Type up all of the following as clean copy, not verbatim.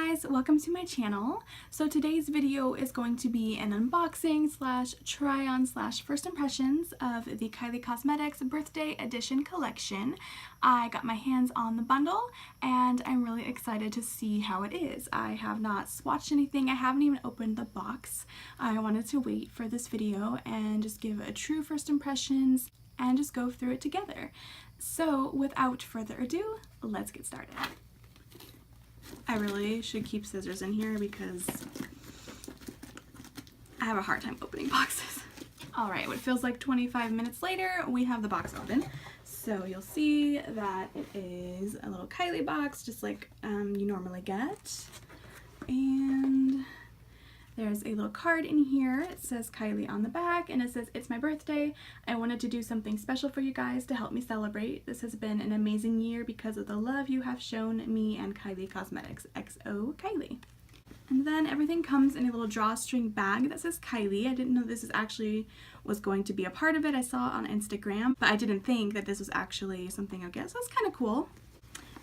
guys, welcome to my channel. So today's video is going to be an unboxing slash try on slash first impressions of the Kylie Cosmetics birthday edition collection. I got my hands on the bundle and I'm really excited to see how it is. I have not swatched anything. I haven't even opened the box. I wanted to wait for this video and just give a true first impressions and just go through it together. So without further ado, let's get started. I really should keep scissors in here because I have a hard time opening boxes. Alright, what feels like 25 minutes later, we have the box open. So you'll see that it is a little Kylie box, just like you normally get. And there's a little card in here. It says Kylie on the back, and it says, "It's my birthday. I wanted to do something special for you guys to help me celebrate. This has been an amazing year because of the love you have shown me and Kylie Cosmetics. XO Kylie." And then everything comes in a little drawstring bag that says Kylie. I didn't know this was going to be a part of it. I saw it on Instagram, but I didn't think that this was actually something I guess. So it's kind of cool.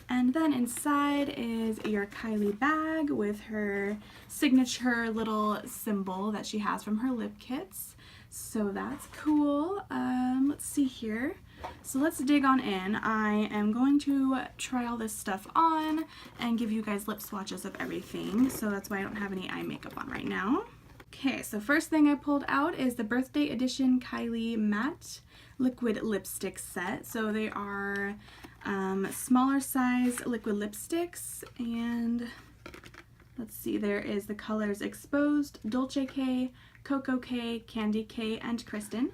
And then inside is your Kylie bag with her signature little symbol that she has from her lip kits. So that's cool. Let's see here. So let's dig on in. I am going to try all this stuff on and give you guys lip swatches of everything. So that's why I don't have any eye makeup on right now. Okay, so first thing I pulled out is the birthday edition Kylie matte liquid lipstick set. So they are smaller size liquid lipsticks, and let's see, there is the colors Exposed, Dolce K, Cocoa K, Candy K, and Kristen.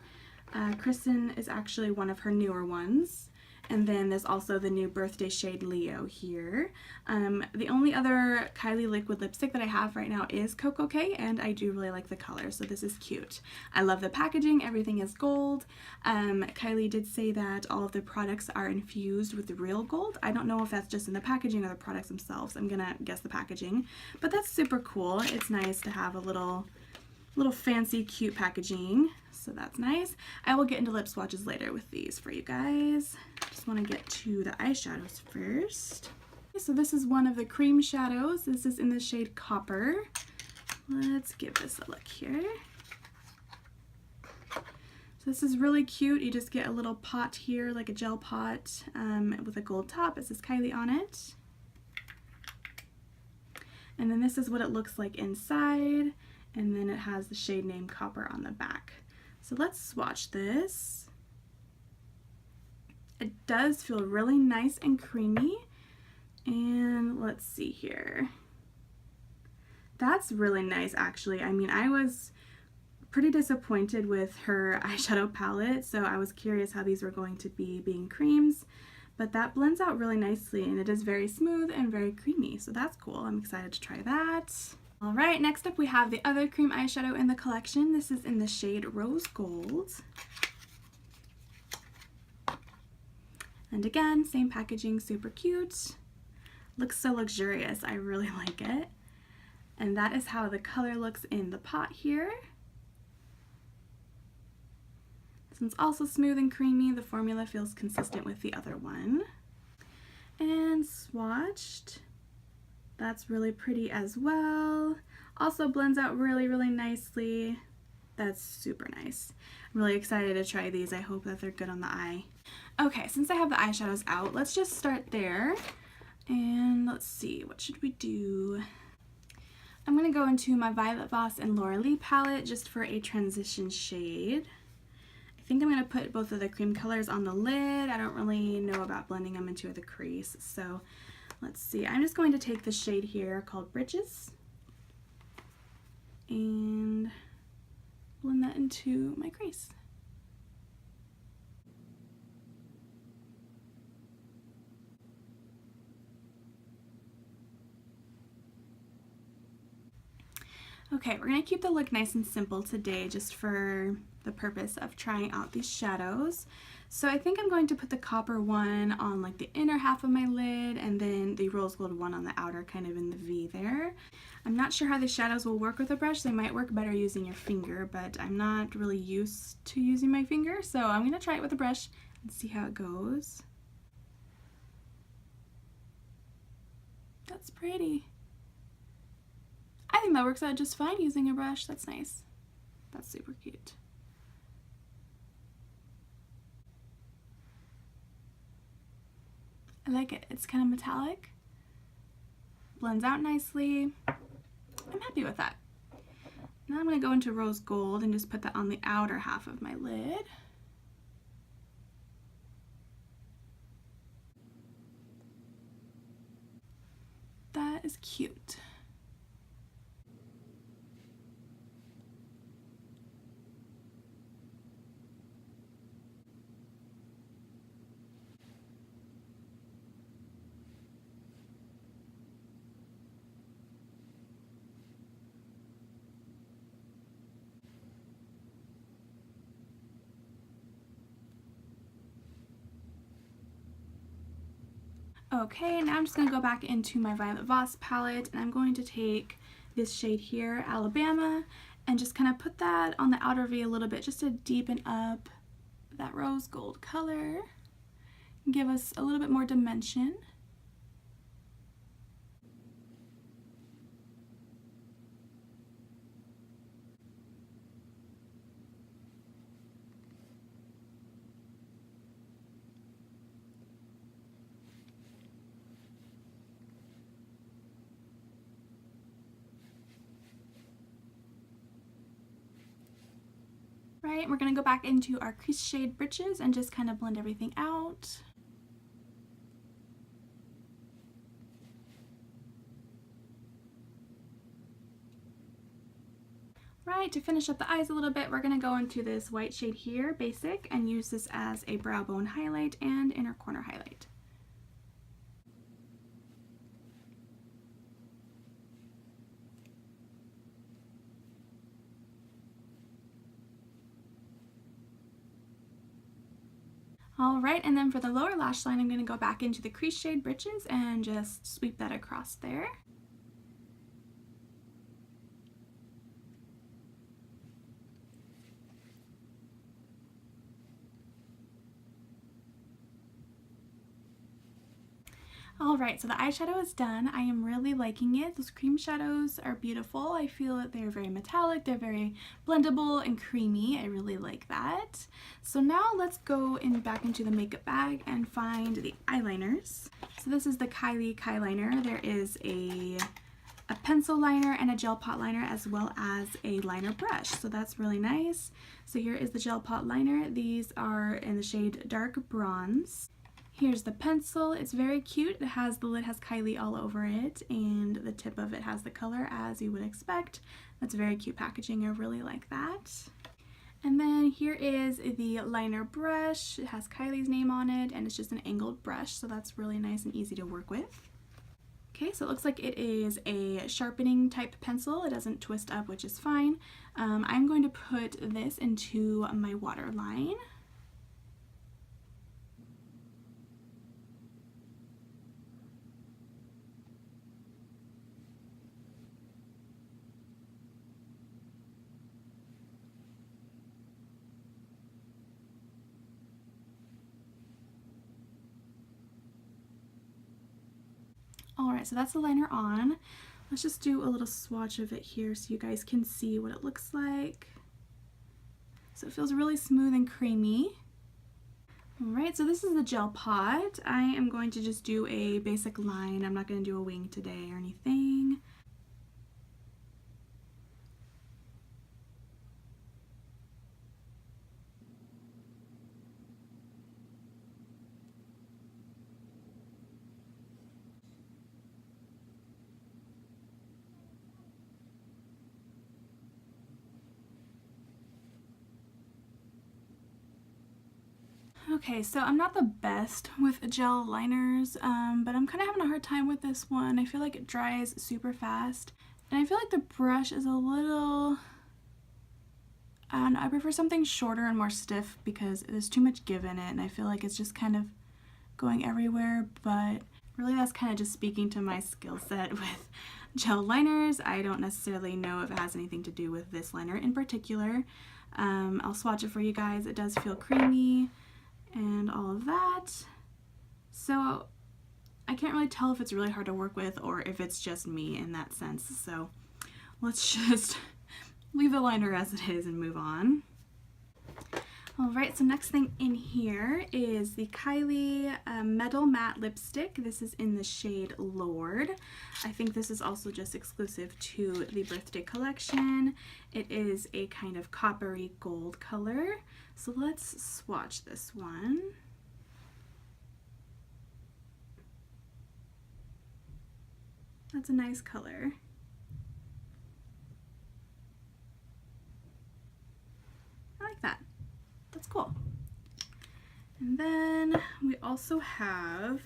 Kristen is actually one of her newer ones. And then there's also the new birthday shade Leo here. The only other Kylie liquid lipstick that I have right now is Cocoa K, and I do really like the color, so this is cute. I love the packaging. Everything is gold. Kylie did say that all of the products are infused with real gold. I don't know if that's just in the packaging or the products themselves. I'm gonna guess the packaging, but that's super cool. It's nice to have a little fancy cute packaging, so that's nice. I will get into lip swatches later with these for you guys. Just want to get to the eyeshadows first. So this is one of the cream shadows. This is in the shade Copper. Let's give this a look here. So this is really cute. You just get a little pot here, like a gel pot with a gold top. It says Kylie on it. And then this is what it looks like inside. And then it has the shade name Copper on the back. So let's swatch this. It does feel really nice and creamy. And let's see here. That's really nice, actually. I mean, I was pretty disappointed with her eyeshadow palette, so I was curious how these were going to be being creams. But that blends out really nicely, and it is very smooth and very creamy, so that's cool. I'm excited to try that. Alright, next up we have the other cream eyeshadow in the collection. This is in the shade Rose Gold. And again, same packaging, super cute. Looks so luxurious, I really like it. And that is how the color looks in the pot here. This one's also smooth and creamy. The formula feels consistent with the other one. And swatched. That's really pretty as well. Also blends out really, really nicely. That's super nice. I'm really excited to try these. I hope that they're good on the eye. Okay, since I have the eyeshadows out, let's just start there. And let's see, what should we do? I'm going to go into my Violet Voss and Laura Lee palette just for a transition shade. I think I'm going to put both of the cream colors on the lid. I don't really know about blending them into the crease, so let's see. I'm just going to take the shade here called Bridges and blend that into my crease. Okay, we're going to keep the look nice and simple today just for the purpose of trying out these shadows. So I think I'm going to put the Copper one on like the inner half of my lid and then the Rose Gold one on the outer, kind of in the V there. I'm not sure how the shadows will work with a brush. They might work better using your finger, but I'm not really used to using my finger, so I'm going to try it with a brush and see how it goes. That's pretty. I think that works out just fine using a brush. That's nice. That's super cute. I like it. It's kind of metallic. Blends out nicely. I'm happy with that. Now I'm going to go into rose gold and just put that on the outer half of my lid. That is cute. Okay, now I'm just going to go back into my Violet Voss palette, and I'm going to take this shade here, Alabama, and just kind of put that on the outer V a little bit just to deepen up that rose gold color and give us a little bit more dimension. Right, we're going to go back into our crease shade Britches and just kind of blend everything out. Right, to finish up the eyes a little bit, we're going to go into this white shade here, Basic, and use this as a brow bone highlight and inner corner highlight. Alright, and then for the lower lash line, I'm going to go back into the crease shade Britches and just sweep that across there. Alright, so the eyeshadow is done. I am really liking it. Those cream shadows are beautiful. I feel that they're very metallic, they're very blendable and creamy. I really like that. So now let's go back into the makeup bag and find the eyeliners. So this is the Kylie Eyeliner. There is a pencil liner and a gel pot liner as well as a liner brush. So that's really nice. So here is the gel pot liner. These are in the shade Dark Bronze. Here's the pencil. It's very cute. The lid has Kylie all over it, and the tip of it has the color as you would expect. That's very cute packaging. I really like that. And then here is the liner brush. It has Kylie's name on it, and it's just an angled brush, so that's really nice and easy to work with. Okay, so it looks like it is a sharpening type pencil. It doesn't twist up, which is fine. I'm going to put this into my waterline. Alright, so that's the liner on. Let's just do a little swatch of it here so you guys can see what it looks like. So it feels really smooth and creamy. Alright, so this is the gel pot. I am going to just do a basic line. I'm not going to do a wing today or anything. Okay, so I'm not the best with gel liners, but I'm kind of having a hard time with this one. I feel like it dries super fast, and I feel like the brush is a little, I don't know, I prefer something shorter and more stiff because there's too much give in it, and I feel like it's just kind of going everywhere, but really that's kind of just speaking to my skill set with gel liners. I don't necessarily know if it has anything to do with this liner in particular. I'll swatch it for you guys. It does feel creamy and all of that. So I can't really tell if it's really hard to work with or if it's just me in that sense. So let's just leave the liner as it is and move on. Alright, so next thing in here is the Kylie Metal Matte Lipstick. This is in the shade Lord. I think this is also just exclusive to the birthday collection. It is a kind of coppery gold color. So let's swatch this one. That's a nice color. I like that. That's cool. And then we also have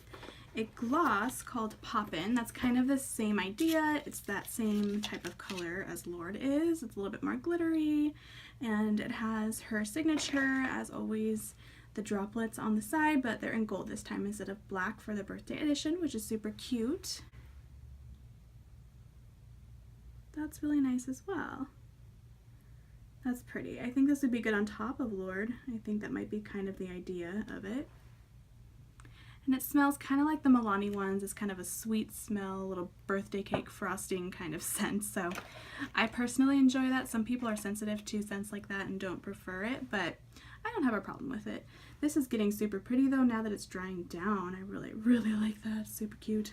a gloss called Poppin'. That's kind of the same idea. It's that same type of color as Lord is. It's a little bit more glittery, and it has her signature, as always, the droplets on the side, but they're in gold this time instead of black for the birthday edition, which is super cute. That's really nice as well. That's pretty. I think this would be good on top of Lord. I think that might be kind of the idea of it. And it smells kind of like the Milani ones. It's kind of a sweet smell, a little birthday cake frosting kind of scent. So I personally enjoy that. Some people are sensitive to scents like that and don't prefer it, but I don't have a problem with it. This is getting super pretty though now that it's drying down. I really, really like that. It's super cute.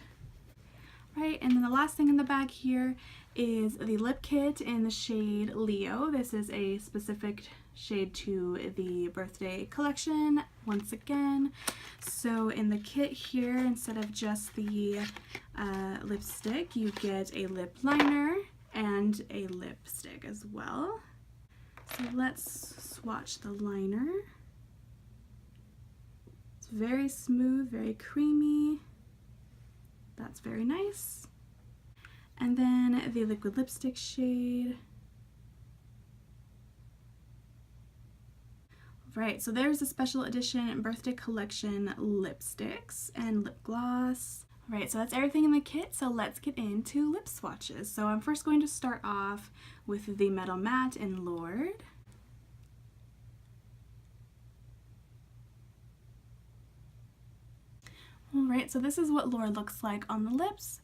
Right, and then the last thing in the bag here is the lip kit in the shade Leo. This is a specific shade to the birthday collection once again. So in the kit here, instead of just the lipstick, you get a lip liner and a lipstick as well. So let's swatch the liner. It's very smooth, very creamy. That's very nice. And then the liquid lipstick shade. Right, so there's a special edition birthday collection lipsticks and lip gloss. Right, so that's everything in the kit, so let's get into lip swatches. So I'm first going to start off with the Metal Matte in Lord. Alright, so this is what Lord looks like on the lips.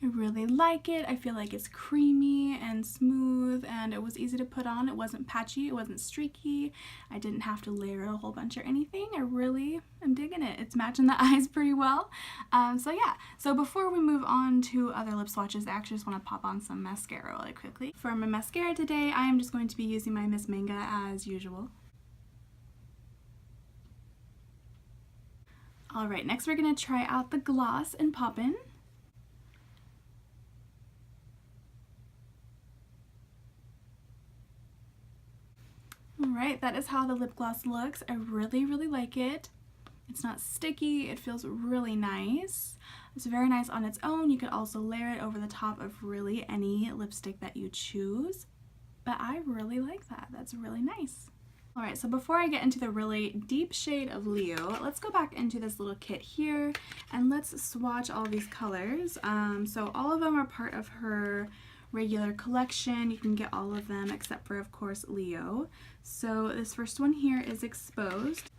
I really like it. I feel like it's creamy and smooth, and it was easy to put on. It wasn't patchy, it wasn't streaky. I didn't have to layer it a whole bunch or anything. I really am digging it. It's matching the eyes pretty well. So yeah, so before we move on to other lip swatches, I actually just want to pop on some mascara really quickly. For my mascara today, I am just going to be using my Miss Manga as usual. Alright, next we're going to try out the gloss in Poppin'. Alright, that is how the lip gloss looks. I really, really like it. It's not sticky, it feels really nice. It's very nice on its own. You could also layer it over the top of really any lipstick that you choose. But I really like that. That's really nice. Alright, so before I get into the really deep shade of Leo, let's go back into this little kit here and let's swatch all these colors. So all of them are part of her regular collection. You can get all of them except for, of course, Leo. So this first one here is Exposed.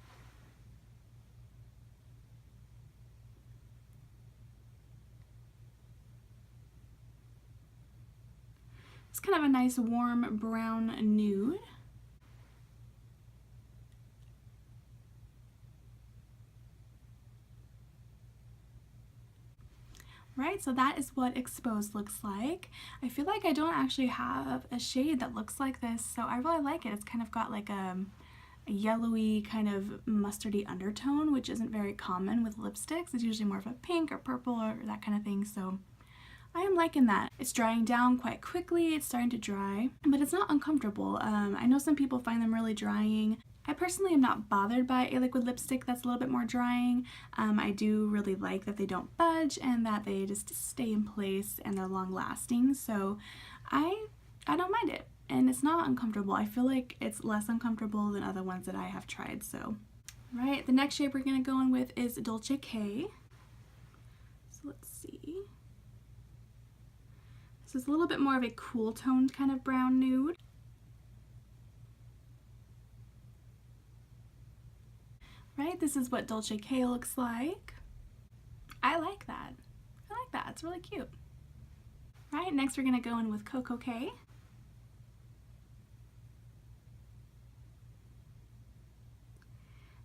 It's kind of a nice warm brown nude. Right, so that is what Exposed looks like. I feel like I don't actually have a shade that looks like this, so I really like it. It's kind of got like a yellowy kind of mustardy undertone, which isn't very common with lipsticks. It's usually more of a pink or purple or that kind of thing, so I am liking that. It's drying down quite quickly. It's starting to dry, but it's not uncomfortable. I know some people find them really drying. I personally am not bothered by a liquid lipstick that's a little bit more drying. I do really like that they don't budge and that they just stay in place and they're long lasting, so I don't mind it, and it's not uncomfortable. I feel like it's less uncomfortable than other ones that I have tried. So right, the next shade we're gonna go in with is Dolce K. So let's see. This is a little bit more of a cool toned kind of brown nude. Right, this is what Dolce K looks like. I like that. I like that. It's really cute. Right, next we're gonna go in with Coco K.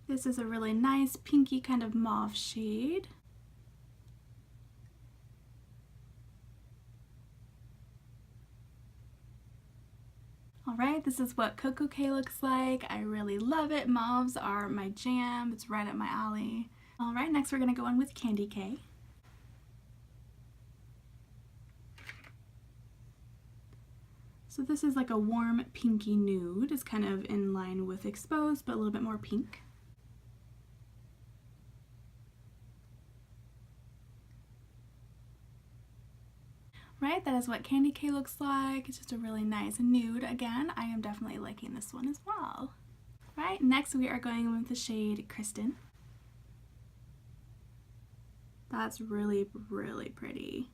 This is a really nice pinky kind of mauve shade. Alright, this is what Coco K looks like. I really love it. Mauves are my jam. It's right up my alley. Alright, next we're going to go in with Candy K. So this is like a warm pinky nude. It's kind of in line with Exposed, but a little bit more pink. Right, that is what Candy K looks like. It's just a really nice nude. Again, I am definitely liking this one as well. Right, next we are going with the shade Kristen. That's really, really pretty.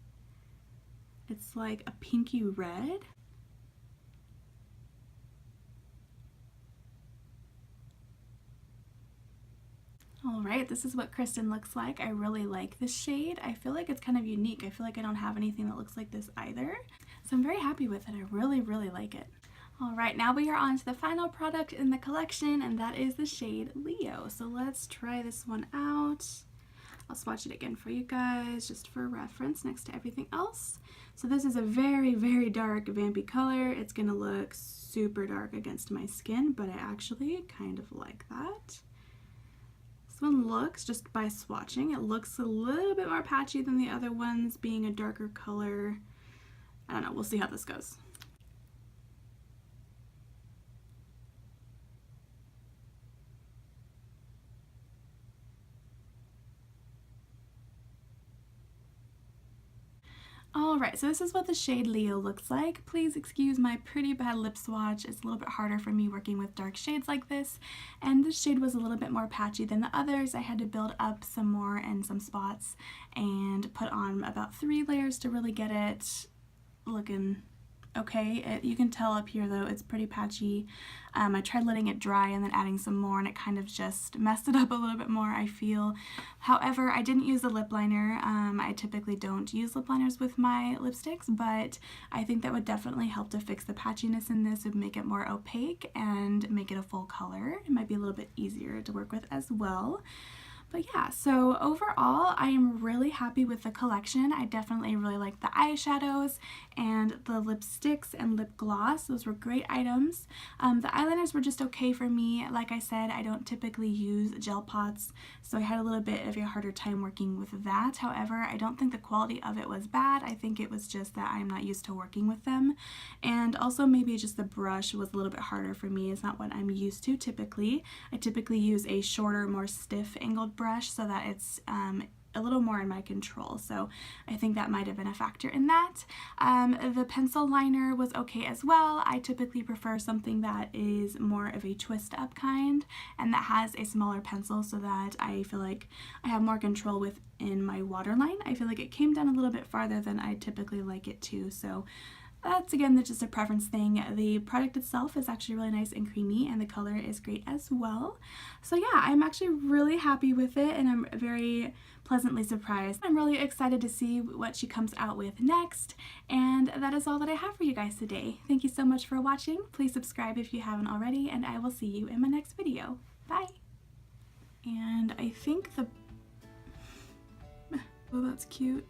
It's like a pinky red. Alright, this is what Kristen looks like. I really like this shade. I feel like it's kind of unique. I feel like I don't have anything that looks like this either. So I'm very happy with it. I really, really like it. Alright, now we are on to the final product in the collection, and that is the shade Leo. So let's try this one out. I'll swatch it again for you guys, just for reference next to everything else. So this is a very, very dark vampy color. It's going to look super dark against my skin, but I actually kind of like that. This one looks, just by swatching, it looks a little bit more patchy than the other ones, being a darker color. I don't know, we'll see how this goes. Alright, so this is what the shade Leo looks like. Please excuse my pretty bad lip swatch. It's a little bit harder for me working with dark shades like this, and this shade was a little bit more patchy than the others. I had to build up some more in some spots and put on about 3 layers to really get it looking okay. You can tell up here though it's pretty patchy. I tried letting it dry and then adding some more, and it kind of just messed it up a little bit more, I feel. However, I didn't use the lip liner. I typically don't use lip liners with my lipsticks, but I think that would definitely help to fix the patchiness in this. It would make it more opaque and make it a full color. It might be a little bit easier to work with as well. But yeah, so overall, I am really happy with the collection. I definitely really like the eyeshadows and the lipsticks and lip gloss. Those were great items. The eyeliners were just okay for me. Like I said, I don't typically use gel pots, so I had a little bit of a harder time working with that. However, I don't think the quality of it was bad. I think it was just that I'm not used to working with them. And also maybe just the brush was a little bit harder for me. It's not what I'm used to typically. I typically use a shorter, more stiff angled brush so that it's a little more in my control, so I think that might have been a factor in that. The pencil liner was okay as well. I typically prefer something that is more of a twist up kind and that has a smaller pencil so that I feel like I have more control within my waterline. I feel like it came down a little bit farther than I typically like it to, so that's again just a preference thing. The product itself is actually really nice and creamy, and the color is great as well. So yeah, I'm actually really happy with it, and I'm very pleasantly surprised. I'm really excited to see what she comes out with next, and that is all that I have for you guys today. Thank you so much for watching. Please subscribe if you haven't already, and I will see you in my next video. Bye! And I think the... oh, that's cute.